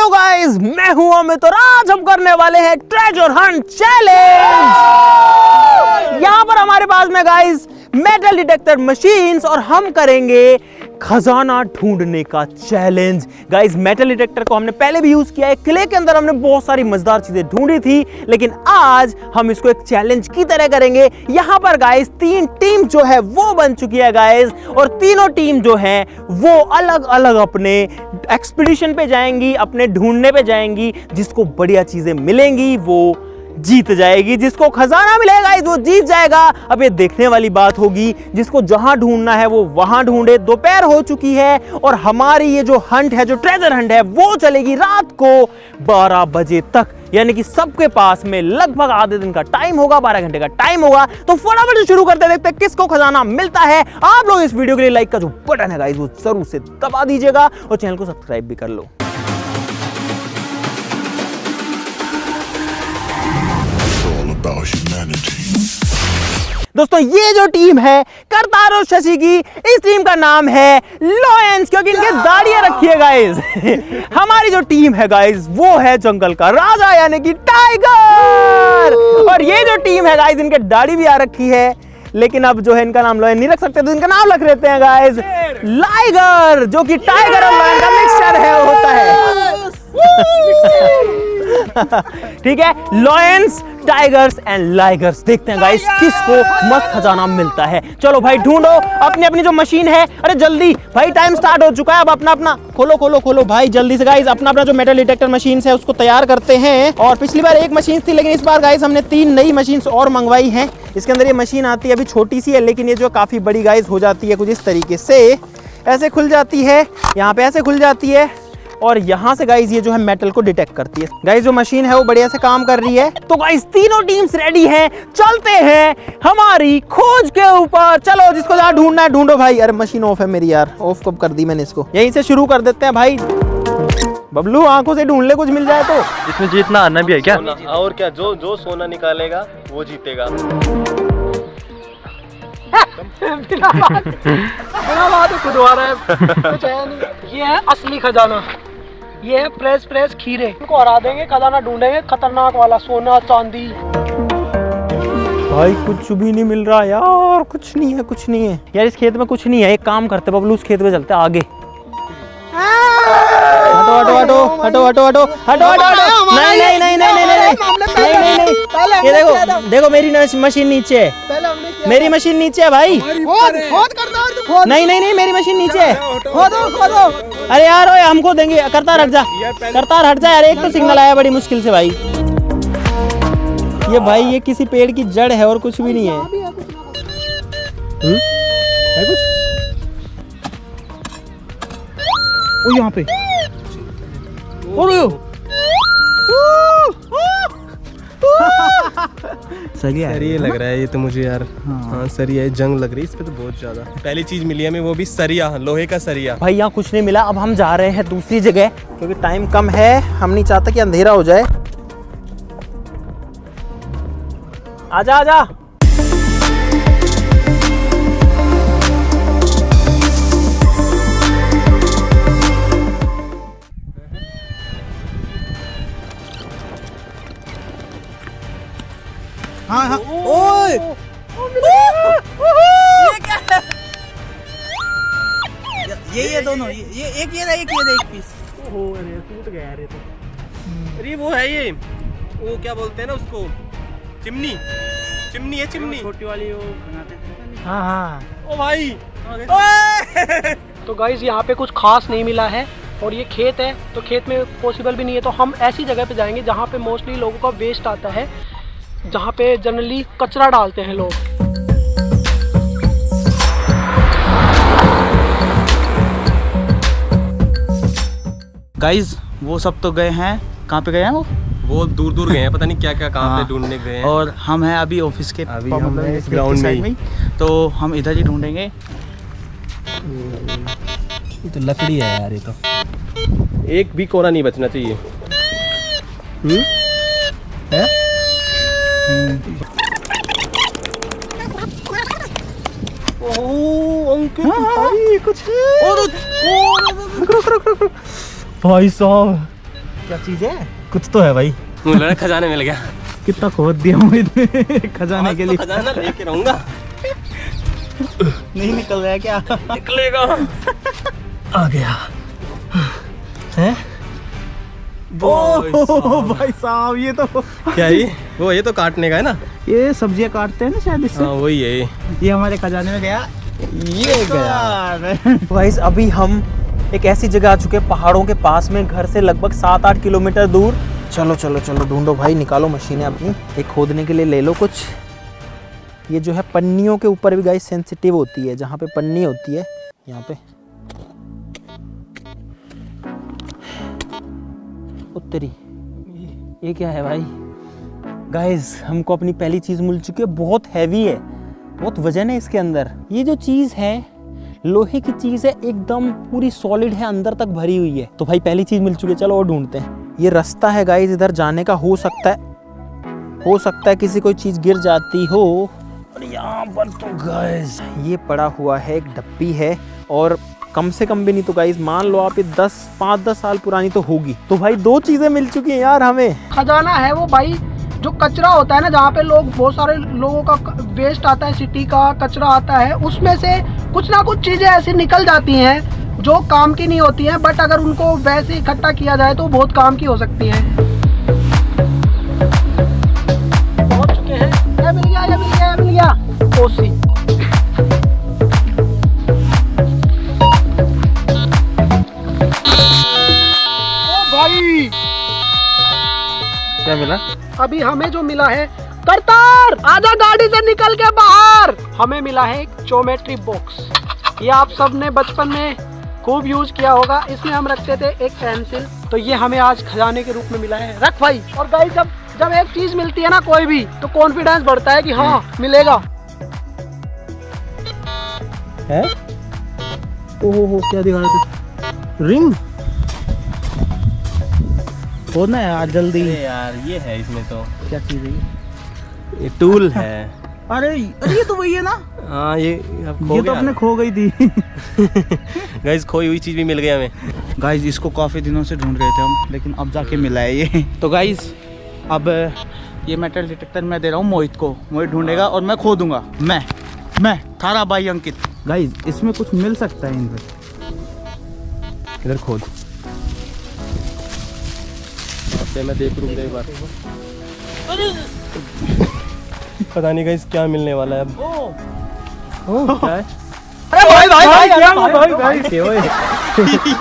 Hello guys, मैं हूं अमित और आज हम करने वाले हैं ट्रेजर हंट चैलेंज। यहां पर हमारे पास में गाइस मेटल डिटेक्टर मशीन्स और हम करेंगे खजाना ढूंढने का चैलेंज। गाइस मेटल डिटेक्टर को हमने पहले भी यूज किया है, किले के अंदर हमने बहुत सारी मजेदार चीजें ढूंढी थी, लेकिन आज हम इसको एक चैलेंज की तरह करेंगे। यहां पर गाइस 3 टीम जो है वो बन चुकी है गाइस, और तीनों टीम जो है वो अलग अलग अपने एक्सपीडिशन पे जाएंगी, अपने ढूंढने पे जाएंगी। जिसको बढ़िया चीजें मिलेंगी वो जीत जाएगी, जिसको खजाना मिलेगा वो जीत जाएगा। अब ये देखने वाली बात होगी, जिसको जहां ढूंढना है वो वहां ढूंढे। दोपहर हो चुकी है और हमारी ये जो हंट है, जो ट्रेजर हंट है, वो चलेगी रात को 12 बजे तक, यानी कि सबके पास में लगभग आधे दिन का टाइम होगा, 12 घंटे का टाइम होगा। तो फटाफट से शुरू करते, देखते हैं किसको खजाना मिलता है। आप लोग इस वीडियो के लिए लाइक का जो बटन है गाइस वो जरूर से दबा दीजिएगा और चैनल को सब्सक्राइब भी कर लो। दोस्तों ये जो टीम है करतार और शशि की, इस टीम का नाम है लॉयंस, क्योंकि इनके दाढ़ियां रखी है गाइस। हमारी जो टीम है गाइस वो है जंगल का राजा यानी कि टाइगर, और ये जो टीम है गाइस इनके दाढ़ी भी आ रखी है, लेकिन अब जो है इनका नाम लॉयन नहीं रख सकते तो इनका नाम रख लेते हैं गाइस लाइगर, जो कि टाइगर और लॉयन का मिक्सचर है होता है। ठीक है, लॉयंस, टाइगर्स एंड लाइगर्स। देखते हैं गाइस किसको मस्त खजाना मिलता है। चलो भाई ढूंढो अपनी अपनी जो मशीन है। अरे जल्दी भाई, टाइम स्टार्ट हो चुका है। अब अपना अपना खोलो भाई जल्दी से गाइस, अपना अपना जो मेटल डिटेक्टर मशीन है उसको तैयार करते हैं। और पिछली बार एक मशीन थी, लेकिन इस बार गाइस हमने 3 नई मशीन और मंगवाई हैं। इसके अंदर ये मशीन आती है, अभी छोटी सी है, लेकिन ये जो काफी बड़ी गाइस हो जाती है कुछ इस तरीके से, ऐसे खुल जाती है, यहाँ पे ऐसे खुल जाती है, और यहाँ से गाइस ये जो है मेटल को डिटेक्ट करती है। गाइस जो मशीन है वो बढ़िया से काम कर रही है। तो गाइस तीनों टीम्स रेडी हैं, चलते हैं हमारी खोज के ऊपर। चलो जिसको जहाँ ढूंढना है ढूंढो भाई। अरे मशीन ऑफ है मेरी यार, ऑफ कब कर दी मैंने इसको। यहीं से शुरू कर देते हैं भाई। बबलू आंखों से ढूंढ ले, कुछ मिल जाए तो। इसमें जीतना आना भी है क्या? और क्या, जो सोना निकालेगा वो जीतेगा। बिना बात खुदवा रहा है, कुछ है नहीं। ये है असली खजाना, ये है फ्रेश खीरे। इनको हरा देंगे, खजाना ढूंढेंगे खतरनाक वाला, सोना चांदी। भाई कुछ भी नहीं मिल रहा यार, कुछ नहीं है यार, इस खेत में कुछ नहीं है। एक काम करते बबलू, उस खेत में चलते आगे। हटो। नहीं। ये देखो मेरी मशीन नीचे है, मेरी मशीन नीचे है भाई। नहीं मेरी मशीन नीचे है। अरे यार ओए, हमको देंगे। करतार हट जा यार, एक तो सिग्नल आया बड़ी मुश्किल से भाई। ये भाई ये किसी पेड़ की जड़ है और कुछ भी नहीं है। है कुछ? ओ यहाँ पे सही लग रहा है ये तो मुझे यार। हाँ सरिया है, जंग लग रही है इस पे तो बहुत ज्यादा। पहली चीज मिली हमें, वो भी सरिया, लोहे का सरिया। भाई यहाँ कुछ नहीं मिला। अब हम जा रहे हैं दूसरी जगह, क्योंकि टाइम कम है, हम नहीं चाहते कि अंधेरा हो जाए। आजा। हाँ ओए ये दोनों, ये एक एक पीस। अरे टूट गया यार ये तो। अरे वो है ये, वो क्या बोलते हैं ना उसको, चिमनी है, चिमनी छोटी वाली वो बनाते थे। हाँ। ओ भाई तो गाइस यहाँ पे कुछ खास नहीं मिला है, और ये खेत है तो खेत में पॉसिबल भी नहीं है। तो हम ऐसी जगह पे जाएंगे जहाँ पे मोस्टली लोगों का वेस्ट आता है, जहाँ पे जनरली कचरा डालते हैं लोग। गाइस वो सब तो गए हैं, कहाँ पे गए हैं वो दूर गए हैं, पता नहीं क्या कहाँ पे ढूंढने गए हैं। और हम हैं अभी ऑफिस के अभी हम इस ग्राउंड में, तो हम इधर ही ढूंढेंगे। ये तो लकड़ी है यार, ये तो एक भी कोना नहीं बचना चाहिए। है? अंकित भाई कुछ भाई साहब क्या चीज है? कुछ तो है भाई। मुझे लगा खजाने मिल गया। कितना खोद दिया मुझे खजाने के लिए। तो खजाना लेके रहूंगा। नहीं निकल रहा है क्या? निकलेगा। आ गया है। ओह भाई साहब, ये तो क्या ये तो काटने का है ना? ये सब्जियां काटते हैं ना शायद इससे। हाँ वही है ये हमारे खजाने में गया। ये गया। गाइस अभी हम एक ऐसी जगह आ चुके हैं पहाड़ों के पास में, घर से लगभग 7-8 किलोमीटर दूर। चलो चलो चलो ढूंढो भाई, निकालो मशीनें अपनी। एक खोदने के लिए ले लो कुछ। ये जो है पन्नियों के ऊपर भी गाइस सेंसिटिव होती है, जहाँ पे पन्नी होती है यहाँ पे। उत्तरी ये क्या है भाई? गाइस हमको अपनी पहली चीज़ मिल चुकी है, बहुत हैवी है, बहुत वजन है इसके अंदर। ये जो चीज़ है लोहे की चीज़ है, एकदम पूरी सॉलिड है, अंदर तक भरी हुई है। तो भाई पहली चीज़ मिल चुकी है, चलो और ढूंढते हैं। ये रास्ता है गाइस इधर जाने का, हो सकता है किसी कोई चीज़ गिर जाती हो। और यहाँ पर तो गाइस ये पड़ा हुआ है, एक डब्बी है, और कम से कम भी नहीं तो गाइस मान लो आप ये 5-10 साल पुरानी तो होगी। तो भाई 2 चीज़ें मिल चुकी हैं यार हमें। खजाना है वो भाई, जो कचरा होता है ना, जहाँ पे लोग बहुत सारे लोगों का वेस्ट आता है, सिटी का कचरा आता है, उसमें से कुछ ना कुछ चीज़ें ऐसी निकल जाती हैं जो काम की नहीं होती हैं, बट अगर उनको वैसे इकट्ठा किया जाए तो बहुत काम की हो सकती हैं। पहुंच चुके हैं। ये मिल गया कोसी। ओ भाई क्या मिला? अभी हमें जो मिला है, करतार आजा गाड़ी से निकल के बाहर। हमें मिला है एक ज्योमेट्री बॉक्स। ये आप सब ने बचपन में खूब यूज किया होगा। इसमें हम रखते थे एक पेंसिल, तो ये हमें आज खजाने के रूप में मिला है। रख भाई। और गाइस जब एक चीज मिलती है ना कोई भी, तो कॉन्फिडेंस बढ़ता है कि हाँ मिलेगा। है ओहो क्या दिखा रहे थे? रिंग खोदना है यार जल्दी। अरे यार ये है इसमें तो। क्या चीज है ये टूल है। अरे ये तो वही है ना? हाँ ये ये तो अपने खो गई थी। गाइस खोई हुई चीज भी मिल गई हमें। गाइस इसको काफी दिनों से ढूंढ रहे थे हम, लेकिन अब जाके मिला है ये। तो गाइस अब ये मेटल डिटेक्टर मैं दे रहा हूँ मोहित को। मोहित ढूंढेगा और मैं खोदूंगा। मैं थारा भाई अंकित। गाइस इसमें कुछ मिल सकता है इन पे। इधर खोद। मैं देख रुक एक बार। पता नहीं गाइस क्या मिलने वाला है अब। क्या है? अरे भाई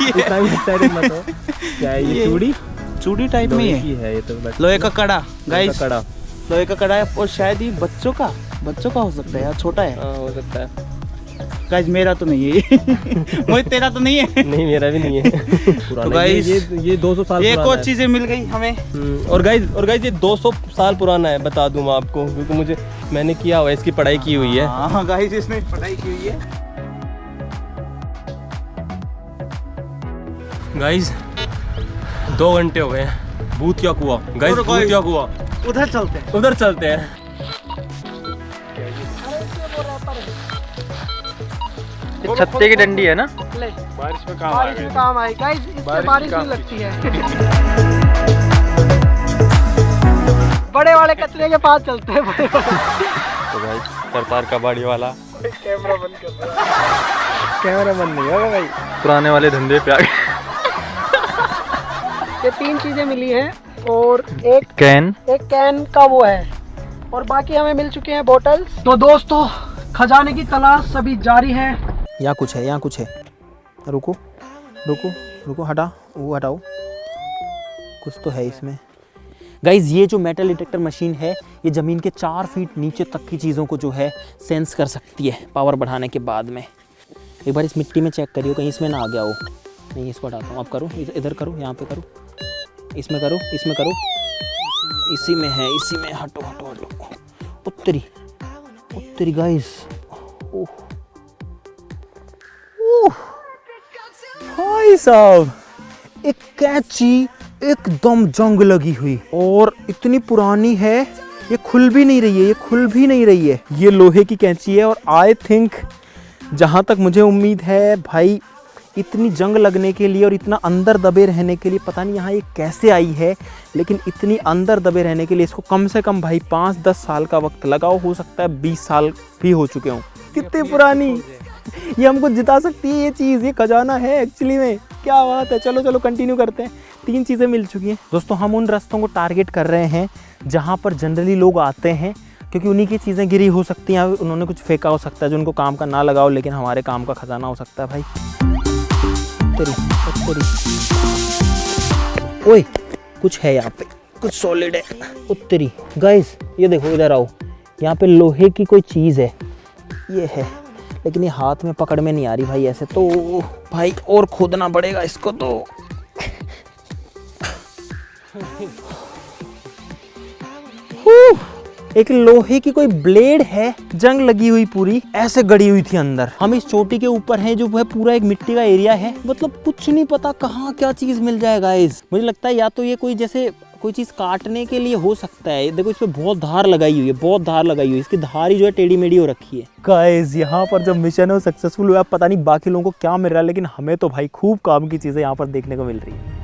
इतना भी एक्साइटेड मत हो। क्या है ये? चूड़ी टाइप में लोहे की है। है ये तो। लोहे का कड़ा गाइस, कड़ा। लोहे का कड़ा है, और शायद ये बच्चों का हो सकता है यार, छोटा है। हाँ हो सकता है। गाइस मेरा तो नहीं है। मोहित तेरा तो नहीं है? नहीं मेरा भी नहीं है। तो गाइस ये 200 साल एक पुराना और है। चीजें मिल गई हमें। और गाइस ये 200 साल पुराना है, बता दूं मैं आपको, क्योंकि मैंने किया हुआ है, इसकी पढ़ाई की हुई है। हाँ गाइस इसने पढ़ाई की हुई है। गाइस 2 घंटे हो गए हैं। भूत क्या कुआ गाइस, और भूत क्या कुआ। उधर चलते हैं। उधर चलते हैं। ये छत्ते की डंडी है ना? ले, बारिश में बारिश में काम आए गाइस, इससे बारिश नहीं लगती है। बड़े वाले कचरे के पास चलते हैं। बड़े वाले। तो भाई करतार कबाड़ी वाला कैमरा बंद कर रहा है। कैमरा बंद नहीं होगा भाई। पुराने वाले धंधे पे आ गए। ये 3 चीजें मिली हैं, और एक कैन का वो है, और बाकी हमें मिल चुके हैं बोतल्स। तो दोस्तों खजाने की तलाश सभी जारी है। यहाँ कुछ है। रुको हटाओ, कुछ तो है इसमें। गाइज ये जो मेटल डिटेक्टर मशीन है, ये ज़मीन के 4 फीट नीचे तक की चीज़ों को जो है सेंस कर सकती है पावर बढ़ाने के बाद में। एक बार इस मिट्टी में चेक करियो कहीं इसमें ना आ गया हो। नहीं इसको हटाता हूँ, आप करो, इधर करो, यहाँ पे करो, इसमें करो, इसी में है, इसी में। हटो। उत्तरी गाइज। भाई साहब एक कैंची एकदम जंग लगी हुई, और इतनी पुरानी है, ये खुल भी नहीं रही है। ये लोहे की कैंची है, और आई थिंक जहाँ तक मुझे उम्मीद है भाई इतनी जंग लगने के लिए और इतना अंदर दबे रहने के लिए पता नहीं यहाँ ये कैसे आई है, लेकिन इतनी अंदर दबे रहने के लिए इसको कम से कम भाई 5-10 साल का वक्त लगाओ, हो सकता है 20 साल भी हो चुके हों। कितनी पुरानी, ये हमको जिता सकती है ये चीज़, ये खजाना है एक्चुअली में। क्या बात है। चलो चलो कंटिन्यू करते हैं। 3 चीज़ें मिल चुकी हैं दोस्तों। हम उन रास्तों को टारगेट कर रहे हैं जहाँ पर जनरली लोग आते हैं, क्योंकि उन्हीं की चीज़ें गिरी हो सकती हैं, उन्होंने कुछ फेंका हो सकता है जो उनको काम का ना लगाओ, लेकिन हमारे काम का खजाना हो सकता है भाई। तेरी ओए कुछ है यहाँ पे, कुछ सॉलिड है। उत्तरी गाइस ये देखो, इधर आओ। यहाँ पे लोहे की कोई चीज़ है, ये है, लेकिन ये हाथ में पकड़ में नहीं आ रही भाई ऐसे, तो भाई और खोदना पड़ेगा इसको। तो एक लोहे की कोई ब्लेड है, जंग लगी हुई पूरी ऐसे गड़ी हुई थी अंदर। हम इस चोटी के ऊपर हैं, जो है पूरा एक मिट्टी का एरिया है, मतलब कुछ नहीं पता कहाँ क्या चीज मिल जाएगा। मुझे लगता है या तो ये कोई जैसे कोई चीज काटने के लिए हो सकता है। देखो इस पे बहुत धार लगाई हुई है, बहुत धार लगाई हुई है, इसकी धार ही जो है टेढ़ी मेढ़ी हो रखी है। गाइस यहाँ पर जब मिशन है वो सक्सेसफुल हुआ, पता नहीं बाकी लोगों को क्या मिल रहा है, लेकिन हमें तो भाई खूब काम की चीजें यहाँ पर देखने को मिल रही है।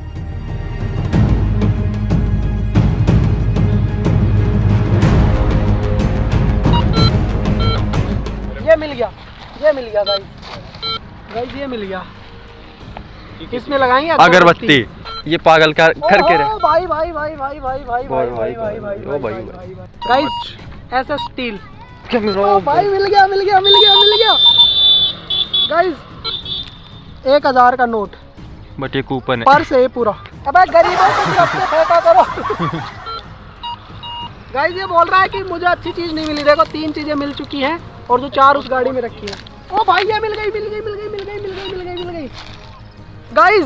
ये मिल गया, ये मिल गया गाइस, गाइस ये मिल गया। इसमें लगाएंगे अगरबत्ती। ये पागल का करके रहे। भाई भाई भाई भाई भाई भाई भाई भाई भाई भाई भाई गाइस, ऐसा स्टील भाई मिल गया मिल गया मिल गया मिल गया गाइस। 1000 का नोट, बट ये कूपन है। पर्स है ये पूरा। अबे गरीबों को अपने फेंका करो। गाइस ये बोल रहा है कि मुझे अच्छी चीज नहीं मिली। देखो 3 चीजें मिल चुकी हैं और जो 4 उस गाड़ी में रखी है। ओ भाई ये मिल गई मिल गई मिल गई मिल गई मिल गई मिल गई मिल गई गाइस,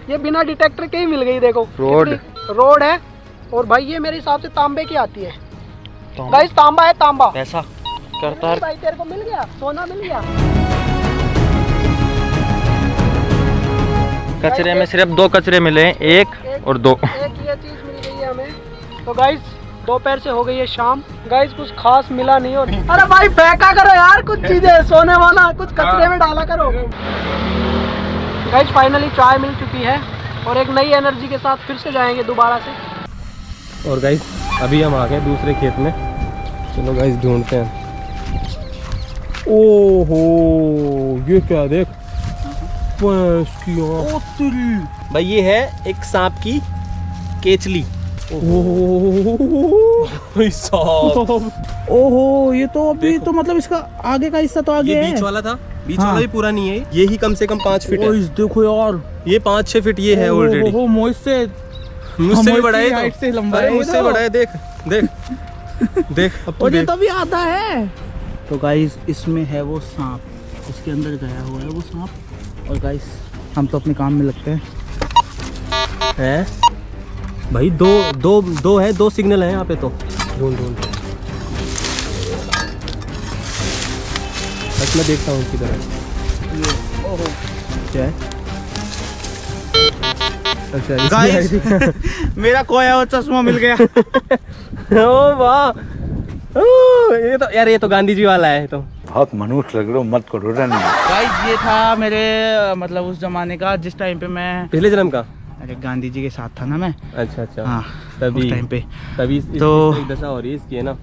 ये बिना डिटेक्टर के ही मिल गई। देखो रोड है, और भाई ये मेरे हिसाब से तांबे की आती है गाइस। तांबा है, तांबा। पैसा करतार भाई तेरे को मिल गया, सोना मिल गया। कचरे में सिर्फ 2 कचरे मिले हैं, एक और 2। एक ये चीज मिल गई है हमें। तो गाइस दोपहर से हो गई है शाम, गाइस कुछ खास मिला नहीं। और अरे भाई फेंका करो यार कुछ चीजें, सोने वाला कुछ कचरे में डाला करो। गाइस फाइनली चाय मिल चुकी है, और एक नई एनर्जी के साथ फिर से जाएंगे दोबारा से। और गाइस अभी हम आ गए दूसरे खेत में। चलो गाइस ढूंढते हैं। ओहो ये क्या, देख भाई, ये है एक सांप की केचली। ओहो ये तो अभी तो मतलब इसका आगे का हिस्सा तो आगे ये है। बीच वाला था, बीच हाँ। वाला भी पूरा नहीं है। ये ही कम से कम 5 फीट है। देखो यार, ये 5-6 फीट ये है ऑलरेडी। ओहो मुझसे भी बड़ा है, हाइट से लंबा अरे है, मुझसे बड़ा है। देख देख देख, अब और ये देख। तो भी आता है। तो गाइस इसमें है वो सांप, उसके अंदर गया हुआ है वो सांप। और गाइस हम तो अपने काम में लगते हैं। भाई दो है, 2 सिग्नल है यहाँ पे। तो ढूंढ बस मैं देखता हूँ किधर है। ओहो क्या है? अच्छा गाइस मेरा खोया हुआ चश्मा मिल गया। ओ वाह, ये तो यार, ये तो गांधी जी वाला है। तो बहुत मनुष्य लग रहे हो, मत करो रन। गाइस ये था मेरे मतलब उस जमाने का, जिस टाइम पे मैं पिछले जन्म का। अरे गांधी जी के साथ था ना मैं। अच्छा अच्छा, हाँ तभी उस टाइम पे। तभी तो- एक दशा हो रही है इसकी, है ना।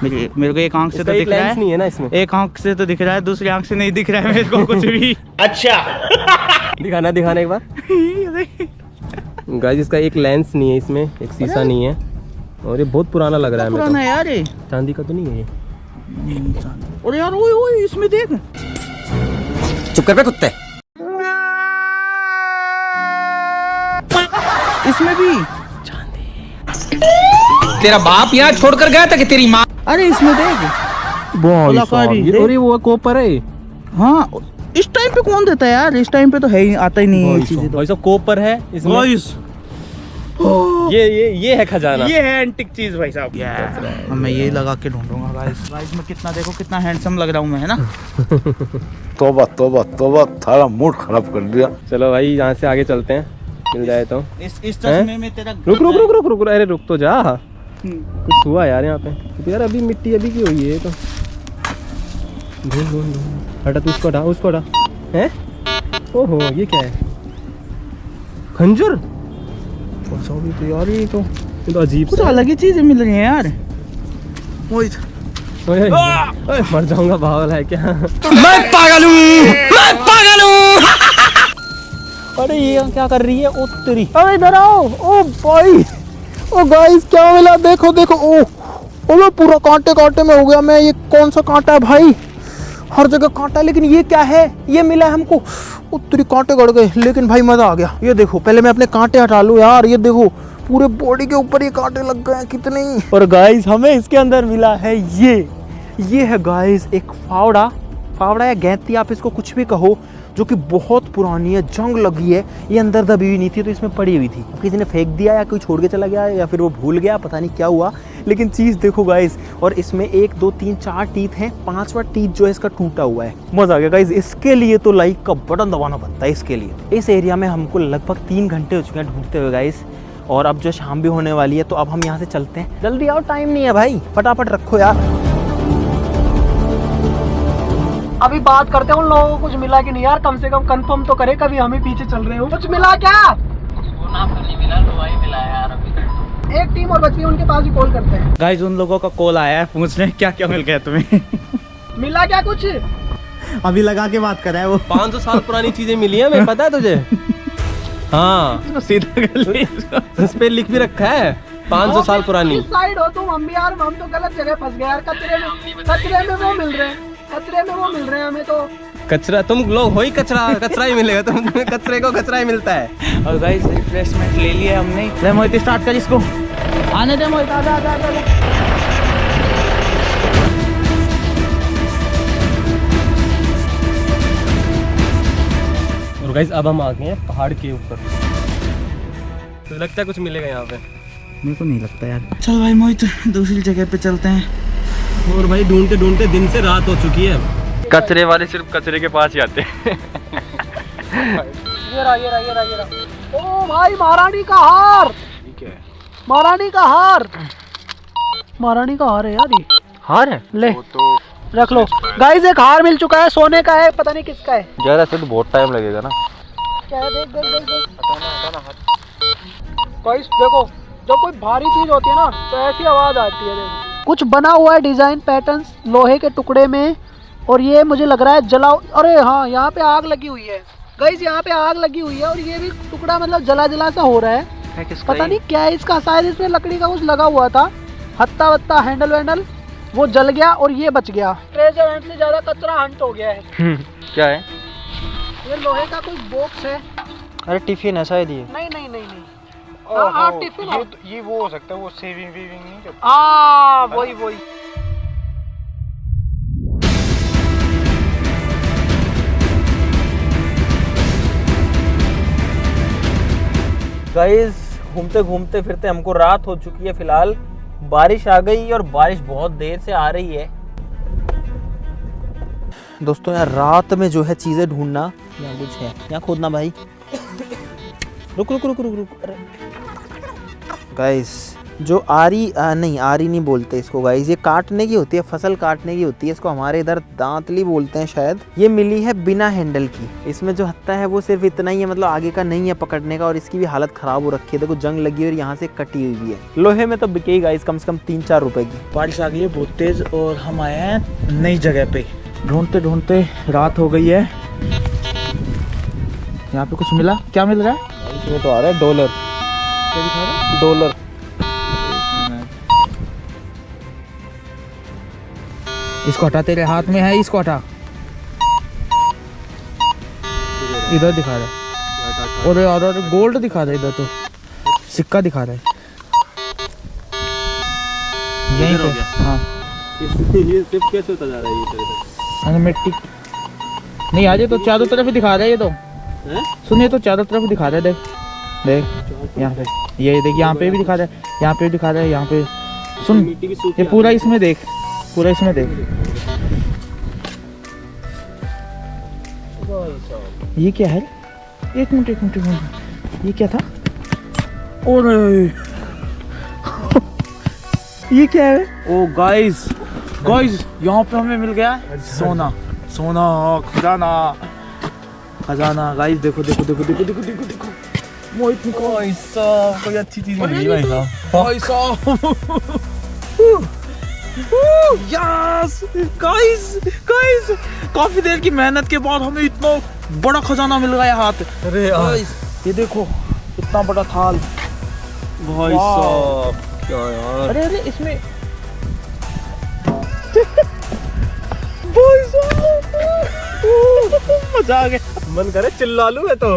मेरे को एक आंख से तो इसका एक दिख रहा लेंस है, नहीं है ना इसमें। एक आंख से तो दिख रहा है, दूसरी आंख से नहीं दिख रहा है मेरे को कुछ भी। दिखाना एक बार। गाइस इसका एक लेंस नहीं है इसमें, एक शीशा नहीं है, और ये बहुत पुराना लग रहा है मेरे पुराना को। है यार ये। चांदी का तो नहीं है ये। और यार ओए ओए इसमें देख, चुप कर बे कुत्ते। इसमें भी तेरा बाप यहाँ छोड़कर गया था कि तेरी माँ। अरे इसमें देख कलाकारी देख। और ये वो कोपर है। हाँ इस टाइम पे कौन देता है यार, इस टाइम पे तो है ही, आता ही नहीं है ये चीजें तो। भाई साहब कोपर है इसमें। गाइस ये है खजाना। ये है एंटिक चीज भाई साहब। मैं ये लगा के ढूंढूंगा गाइस। गाइस मैं कितना, देखो कितना हैंडसम लग रहा हूँ मैं, है ना। तोबा तोबा तोबा, थारा मूड खराब कर दिया। चलो भाई यहाँ से आगे चलते हैं, मिल जाए तो। इस चश्मे में तेरा रुक, अरे रुक तो जा। कुछ हुआ यार यहाँ पे। तो यार अभी मिट्टी अभी की हुई है तो ढूंढ ढूंढ ढूंढ। हटा तू उसको हटा हैं। ओहो ये क्या है? खंजर। अच्छा भी तो यार ये तो अजीब कुछ सा है। अलग ही चीजें मिल रही हैं यार। मोहित ओए, ओए, मर जाऊंगा पागल है क्या? मैं पागल हूँ। अरे ये क्या कर रही है? ओ तेरी, अरे इधर आओ। ओ भाई, ओ गाइस क्या मिला? देखो ओ मैं पूरा कांटे में हो गया मैं। ये कौन सा कांटा है भाई? हर जगह कांटा है, लेकिन ये क्या है? ये मिला है हमको। ओ तेरी कांटे गड़ गए, लेकिन भाई मजा आ गया। ये देखो, पहले मैं अपने कांटे हटा लूं यार। ये देखो पूरे बॉडी के ऊपर ये कांटे लग गए हैं कितने ही। और गाइस हमें इसके अंदर मिला है ये है गाइस एक फावड़ा या गैंती, आप इसको कुछ भी कहो, जो कि बहुत पुरानी है, जंग लगी है। ये अंदर दबी हुई नहीं थी तो इसमें पड़ी हुई थी। किसी ने फेंक दिया या कोई छोड़ के चला गया या फिर वो भूल गया, पता नहीं क्या हुआ। लेकिन चीज़ देखो गाइस, और इसमें 1 2 3 4 टीथ हैं, 5वां टीथ जो है इसका टूटा हुआ है। मजा आ गया गाइस। इसके लिए तो लाइक का बटन दबाना बनता है इसके लिए। इस एरिया में हमको लगभग 3 घंटे हो चुके हैं ढूंढते हुए गाइस, और अब जो शाम भी होने वाली है, तो अब हम यहाँ से चलते हैं। जल्दी आओ, टाइम नहीं है भाई, फटाफट रखो यार। अभी बात करते हैं उन लोगों को कुछ मिला कि नहीं यार, कम से कम कंफर्म तो करे कभी हम ही पीछे चल रहे हो। कुछ मिला क्या? एक टीम और बच गई, उनके पास भी कॉल करते हैं। गाइस उन लोगों का कॉल आया है पूछने क्या क्या मिल गया तुम्हें। मिला क्या कुछ? अभी लगा के बात कर रहा है वो। 500 साल पुरानी चीजें मिली है, मैं पता है तुझे। हाँ सीधा कर ली। उस पे लिख भी रखा है 500 साल पुरानी। इस साइड हो तुम, हम भी यार, हम तो गलत जगह फंस गए यार। कचरे में वो मिल रहे हैं हमें तो। कचरा, तुम लोग हो ही कचरा ही मिलेगा तुम्हें। कचरे को कचरा ही मिलता है। और गाइस रिफ्रेशमेंट ले लिया हमने। ले मोहित स्टार्ट कर इसको। आने दे मोहित, आजा। और गाइस अब हम आ गए हैं पहाड़ के ऊपर। तो लगता है कुछ मिलेगा यहाँ पे। मेरे को नहीं लगता यार। चल भाई मोहित, दूसरी जगह पे चलते हैं। और भाई ढूंढते दिन से रात हो चुकी है। कचरे वाले सिर्फ कचरे के पास ही आते हैं। ये रहा। ओ भाई, महारानी का हार। महारानी का हार है यार। ये हार है ले रख लो गाइस। एक हार मिल चुका है, सोने का है, पता नहीं किसका है यार। ऐसे तो बहुत टाइम लगेगा ना। क्या है? देख गाइस, देखो जब कोई भारी चीज होती है ना तो ऐसी आवाज आती है। देखो कुछ बना हुआ है, डिजाइन पैटर्न्स लोहे के टुकड़े में, और ये मुझे लग रहा है जला। अरे हाँ, यहाँ पे आग लगी हुई है गाइस, यहाँ पे आग लगी हुई है, और ये भी टुकड़ा मतलब जला सा हो रहा है। पता नहीं क्या है इसका, शायद इसमें लकड़ी का कुछ लगा हुआ था, हत्ता वत्ता हैंडल वैंडल, वो जल गया और ये बच गया। ट्रेजर हंट से ज्यादा कचरा हंट हो गया है। क्या है? ये लोहे का कोई बॉक्स है। अरे टिफिन है शायद ये। नहीं। हाँ, टिफिन ये वो हो सकता है, वो सेविंग नहीं करता। हाँ, वही गाइस घूमते घूमते फिरते हमको रात हो चुकी है फिलहाल। बारिश आ गई और बारिश बहुत देर से आ रही है। दोस्तों यार, रात में जो है चीजें ढूंढना, यहाँ कुछ है, यहाँ खोदना भाई। रुक। अरे गाइस, जो आरी नहीं बोलते इसको गाइस, ये काटने की होती है, फसल काटने की होती है। इसको हमारे इधर दांतली बोलते हैं शायद। ये मिली है बिना हैंडल की। इसमें जो हत्ता है वो सिर्फ इतना ही है, मतलब आगे का नहीं है पकड़ने का, और इसकी भी हालत खराब हो रखी है। देखो जंग लगी है और यहाँ से कटी हुई भी है। लोहे में तो बिकेगी गाइस कम से कम 3-4 रुपए की। बारिश आ गई है बहुत तेज, और हम आए हैं नई जगह पे। ढूंढते रात हो गई है। यहाँ पे कुछ मिला? क्या मिल रहा है? इसमें तो आ रहा है डॉलर। क्या दिखा रहा है? डॉलर। इसको हटा, तेरे हाथ में है, इसको हटा। इधर दिखा रहा है, और यार गोल्ड दिखा रहा है, इधर तो सिक्का दिखा रहा है। यहीं पे हाँ। ये सिर्फ कैसे होता जा रहा है ये? मिट्टी नहीं, आज तो चारों तरफ ही दिखा रहा है ये तो। सुनिए, तो चारों तरफ दिखा रहा है। देख यहाँ पे, ये देख, यहाँ पे भी दिखा रहा है, यहाँ पे भी दिखा रहा है, यहाँ पे। सुन, ये पूरा इसमें देख, पूरा इसमें देख। ये क्या है? एक मिनट, ये क्या था? और ये क्या है? ओ गाइस गाइस, यहाँ पे हमें मिल गया सोना, सोना, खजाना, खजाना। गाइस देखो देखो देखो देखो देखो देखो देखो, मोहित निको कोई अच्छी चीज मिल गई भाई साहब। भाई साहब। यस गाइस गाइस, काफी देर की मेहनत के बाद हमें इतना बड़ा खजाना मिल गया हाथ। अरे यार गाइस ये देखो, इतना बड़ा थाल भाई साहब, क्या यार। अरे अरे इसमें भाई साहब, मजा आ गया। मन करे चिल्ला लूं मैं तो।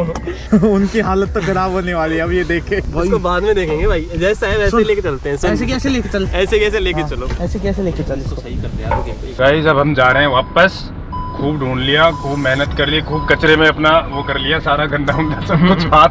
उनकी हालत तो खराब होने वाली है अब ये देखे। उसको बाद में देखेंगे भाई, जैसा है वैसे लेके चलते हैं। ऐसे कैसे लेके चल, ऐसे कैसे लेके चलो, ऐसे कैसे लेके चल इसको। सही कर दे यार। ओके गाइस अब हम जा रहे हैं वापस। खूब ढूंढ लिया, खूब मेहनत कर ली, खूब कचरे में अपना वो कर लिया, सारा गंदा उंदा सब कुछ हाथ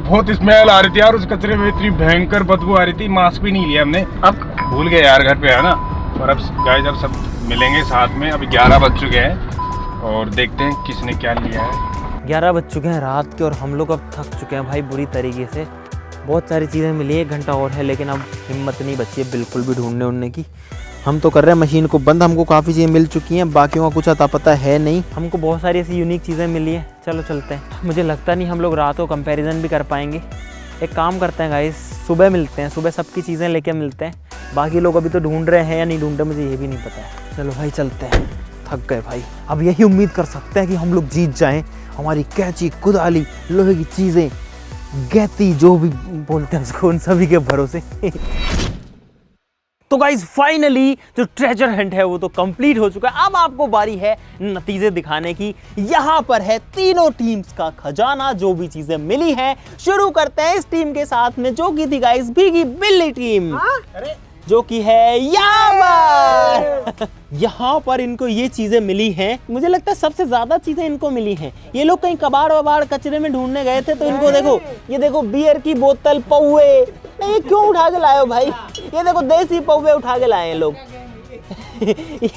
बहुत स्मेल आ रही थी यार उस कचरे में, इतनी भयंकर बदबू आ रही थी। मास्क भी नहीं लिया हमने, अब भूल गए यार घर पे, है ना। और अब गाइस अब सब मिलेंगे साथ में। अभी 11 बज चुके हैं और देखते हैं किसने क्या लिया है। 11 बज चुके हैं रात के और हम लोग अब थक चुके हैं भाई बुरी तरीके से। बहुत सारी चीज़ें मिली है, 1 घंटा और है, लेकिन अब हिम्मत नहीं बची है बिल्कुल भी ढूंढने उड़ने की। हम तो कर रहे हैं मशीन को बंद। हमको काफ़ी चीज़ें मिल चुकी हैं, बाकियों का कुछ अता पता है नहीं। हमको बहुत सारी ऐसी यूनिक चीज़ें मिली है। चलो चलते हैं। मुझे लगता नहीं हम लोग रात को कंपैरिजन भी कर पाएंगे। एक काम करते हैं गाइस, सुबह मिलते हैं, सुबह सबकी चीज़ें लेके मिलते हैं। बाकी लोग अभी तो ढूंढ रहे हैं या नहीं ढूंढ रहे मुझे ये भी नहीं पता है। चलो भाई चलते हैं, थक गए भाई। अब यही उम्मीद कर सकते हैं कि हम लोग जीत जाएं। हमारी कैंची, कुदाली, लोहे की चीज़ें, गैती, जो भी बोलते हैं उसको, उन सभी के भरोसे। तो गाइज फाइनली जो ट्रेजर हंट है वो तो कंप्लीट हो चुका है। अब आपको बारी है नतीजे दिखाने की। यहाँ पर है तीनों टीम्स का खजाना, जो भी चीजें मिली हैं। शुरू करते हैं इस टीम के साथ में, जो की थी गाइज भीगी बिल्ली टीम, जो कि है यहाँ पर इनको ये चीजें मिली हैं। मुझे लगता है सबसे ज्यादा चीजें इनको मिली हैं। ये लोग कहीं कबाड़ वबाड़ कचरे में ढूंढने गए थे, तो इनको देखो, ये देखो बियर की बोतल, पौवे, ये क्यों उठा के लाए हो भाई? ये देखो देसी पौवे उठा के लाए हैं लोग।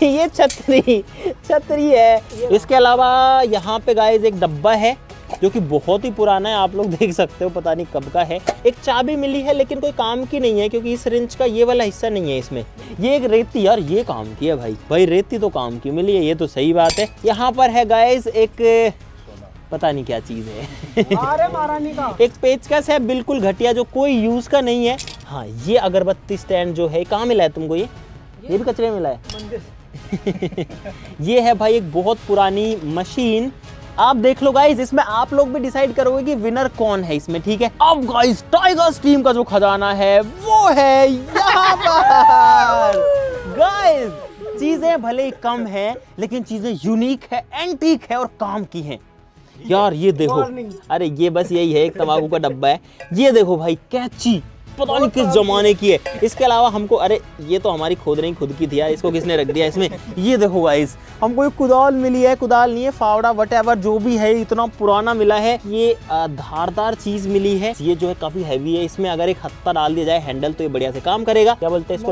ये छतरी है। इसके अलावा यहाँ पे गाइस एक डब्बा है जो कि बहुत ही पुराना है, आप लोग देख सकते हो, पता नहीं कब का है। एक चाबी मिली है लेकिन कोई काम की नहीं है, क्योंकि इस रिंच का ये वाला हिस्सा नहीं है इसमें। ये एक रेती, यार ये काम की है भाई रेती तो काम की मिली है, ये तो सही बात है। यहाँ पर है गाइस एक पता नहीं क्या चीज है। एक पेचकस है बिल्कुल घटिया, जो कोई यूज का नहीं है। हाँ, ये अगरबत्ती स्टैंड जो है, कहाँ मिला है तुमको? ये भी कचरे में मिला है। ये है भाई एक बहुत पुरानी मशीन। आप देख लो गाइस, इसमें आप लोग भी डिसाइड करोगे कि विनर कौन है इसमें, ठीक है। अब गाइस टाइगर्स टीम का जो खजाना है वो है यहाँ पर। गाइस चीजें भले ही कम हैं, लेकिन चीजें यूनिक है, एंटीक है और काम की हैं। यार ये देखो, अरे ये बस यही है, एक तंबाकू का डब्बा है। ये देखो भाई कैंची, पता नहीं किस जमाने की है। इसके अलावा हमको, अरे ये तो हमारी खुद की थी यार, इसको किसने रख दिया इसमें? ये देखो गाइस, हमको एक कुदाल मिली है, कुदाल नहीं है, फावड़ा, वटएवर जो भी है, इतना पुराना मिला है। ये धारदार चीज मिली है, ये जो है काफी हैवी है। इसमें अगर एक हत्था डाल दिया जाए हैंडल, तो ये बढ़िया से काम करेगा। क्या बोलते हैं इसको?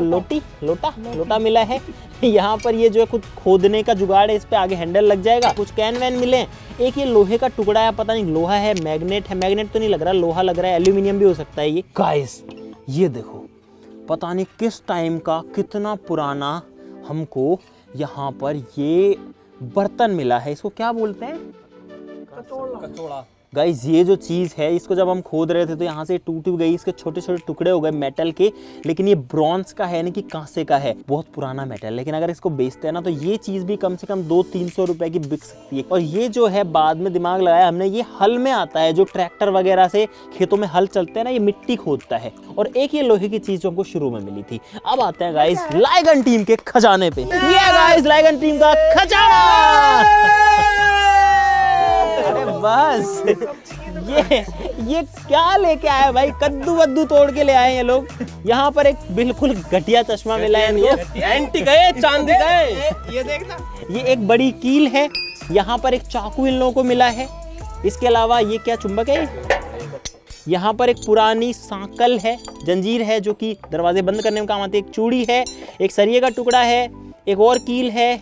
लोटा मिला है। यहाँ पर ये जो है कुछ खोदने का जुगाड़ है, इस पे आगे हैंडल लग जाएगा। कुछ कैन वैन मिले। एक ये लोहे का टुकड़ा है, पता नहीं लोहा है, मैग्नेट है, मैग्नेट तो नहीं लग रहा, लोहा लग रहा है, एल्यूमिनियम भी हो सकता है ये। गाइस ये देखो, पता नहीं किस टाइम का, कितना पुराना हमको यहाँ पर ये बर्तन मिला है। इसको क्या बोलते हैं? कचौड़ा। गाइस ये जो चीज़ है, इसको जब हम खोद रहे थे तो यहाँ से टूट गई, इसके छोटे छोटे टुकड़े हो गए मेटल के। लेकिन ये ब्रॉन्ज का है, यानी कि कांसे का है, बहुत पुराना मेटल। लेकिन अगर इसको बेचते हैं ना, तो ये चीज़ भी कम से कम 200-300 रुपए की बिक सकती है। और ये जो है, बाद में दिमाग लगाया हमने, ये हल में आता है, जो ट्रैक्टर वगैरह से खेतों में हल चलते हैं ना, ये मिट्टी खोदता है। और एक ये लोहे की चीज़ जो हमको शुरू में मिली थी। अब आते हैं गाइस लाइगन टीम के खजाने पे। ये गाइस लाइगन टीम का खजाना। अरे बस ये क्या लेके आए भाई? कद्दू वद्दू तोड़ के ले आए ये लोग। यहाँ पर एक बिल्कुल घटिया चश्मा मिला है इनको, एंटी गए, चांदी गए। ये देखना, ये एक बड़ी कील है। यहाँ पर एक चाकू इन लोगों को मिला है। इसके अलावा ये क्या चुंबक है? यहाँ पर एक पुरानी सांकल है, जंजीर है, जो कि दरवाजे बंद करने में काम आती है। एक चूड़ी है, एक सरिये का टुकड़ा है, एक और कील है,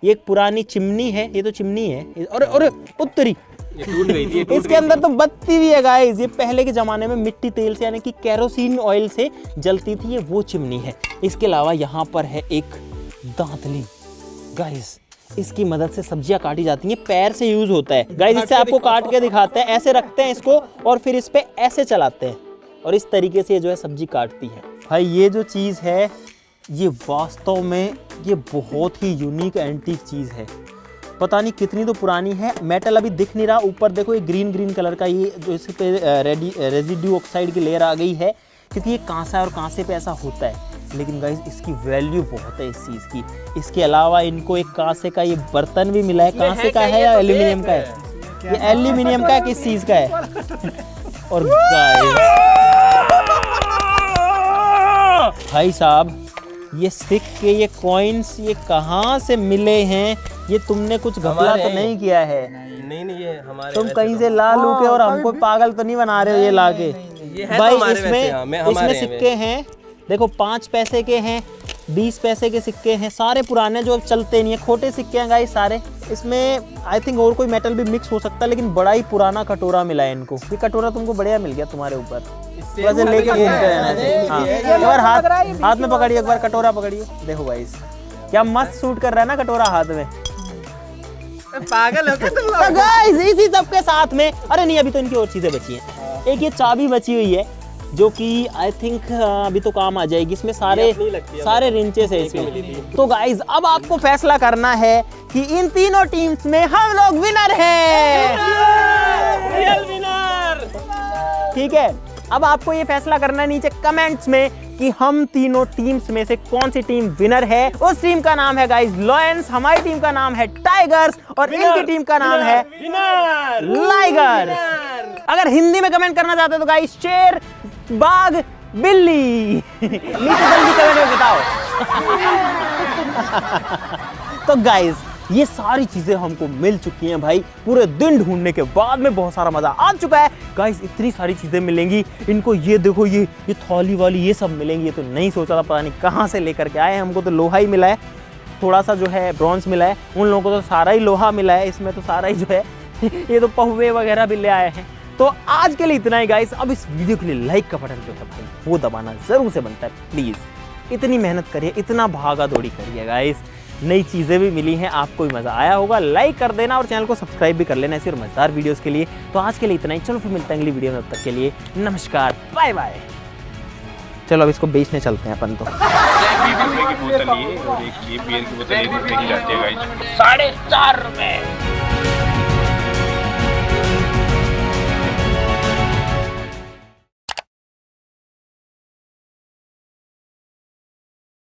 ये एक पुरानी चिमनी है। ये तो चिमनी है। और उत्तरी, टूट गई थी, इसके अंदर तो बत्ती भी है गाइस। ये पहले के जमाने में मिट्टी तेल से यानी कि केरोसिन ऑयल से जलती थी, ये वो चिमनी है। इसके अलावा यहाँ पर है एक दांतली गाइस, इसकी मदद से सब्जियां काटी जाती हैं, पैर से यूज होता है गाइस। इससे आपको काट के दिखाते हैं, ऐसे रखते हैं इसको और फिर इस पे ऐसे चलाते हैं और इस तरीके से जो है सब्जी काटती है। भाई ये जो चीज़ है ये वास्तव में ये बहुत ही यूनिक एंटीक चीज़ है, पता नहीं कितनी तो पुरानी है। मेटल अभी दिख नहीं रहा, ऊपर देखो ये ग्रीन कलर का ये जो इस पे रेजिड्यू ऑक्साइड की लेयर आ गई है, क्योंकि ये कांसा है और कांसे पे ऐसा होता है। लेकिन गाइस इसकी वैल्यू बहुत है इस चीज़ की। इसके अलावा इनको एक कांसे का ये बर्तन भी मिला है। कांसे का है या एल्यूमिनियम का है? ये एल्यूमिनियम का किस चीज़ का है? और गाइस भाई साहब ये सिक्के, ये कॉइन्स, ये कहाँ से मिले हैं? ये तुमने कुछ घपला तो नहीं किया है? नहीं ये हमारे तुम कहीं से ला लू के और हमको पागल तो नहीं बना रहे हो ये ला के? भाई इसमें सिक्के हैं, देखो 5 पैसे के हैं, 20 पैसे के सिक्के हैं, सारे पुराने जो अब चलते नहीं है, खोटे सिक्के हैं गाइस सारे। इसमें आई थिंक और कोई मेटल भी मिक्स हो सकता है, लेकिन बड़ा ही पुराना कटोरा मिला है इनको। ये कटोरा तुमको बढ़िया मिल गया तुम्हारे ऊपर, वैसे लेके घूमते रहना चाहिए। हाँ, एक बार हाथ में पकड़िए, एक बार कटोरा पकड़िए, देखो गाइस क्या मस्त सूट कर रहा है ना कटोरा हाथ में। पागल हो क्या तुम लोग? तो गाइस इसी सब के साथ में, अरे नहीं अभी तो इनकी और चीजें बची हैं। एक ये चाबी बची हुई है जो कि आई थिंक अभी तो काम आ जाएगी। इसमें सारे रिंचेस है इसमें। तो गाइस अब आपको फैसला करना है कि इन तीनों टीम्स में हम लोग विनर हैं। रियल विनर, ठीक है। अब आपको ये फैसला करना है नीचे कमेंट्स में कि हम तीनों टीम्स में से कौन सी टीम विनर है। उस टीम का नाम है गाइस लॉयंस, हमारी टीम का नाम है टाइगर्स और इनकी टीम का नाम है लाइगर्स। अगर हिंदी में कमेंट करना चाहते हो तो गाइस शेर, बाघ, बिल्ली नीचे जल्दी कमेंट में बताओ। तो गाइस ये सारी चीजें हमको मिल चुकी हैं भाई, पूरे दिन ढूंढने के बाद में बहुत सारा मजा आ चुका है गाइस। इतनी सारी चीजें मिलेंगी इनको, ये देखो ये थौली वाली ये सब मिलेंगी। ये तो नहीं सोचा था, पता नहीं कहाँ से लेकर के आए। हमको तो लोहा ही मिला है, थोड़ा सा जो है ब्रॉन्ज मिला है, उन लोगों को तो सारा ही लोहा मिला है। इसमें तो सारा ही जो है ये तो पहुए वगैरह भी ले आए हैं। तो आज के लिए इतना ही गाइस। अब इस वीडियो के लिए लाइक का बटन जो है भाई वो दबाना जरूर से बनता है प्लीज। इतनी मेहनत करिए, इतना भागा दौड़ी करिए गाइस, नई चीज़ें भी मिली हैं, आपको भी मज़ा आया होगा। लाइक कर देना और चैनल को सब्सक्राइब भी कर लेना ऐसी और मज़ेदार वीडियोस के लिए। तो आज के लिए इतना ही, चलो फिर मिलते हैं अगली वीडियो में, तब तक के लिए नमस्कार, बाय बाय। चलो अब इसको बेचने चलते हैं अपन तो। की बोतल लिए और एक ये बियर की बोतल ये देखी जाती है गाइस 4.5 रुपए।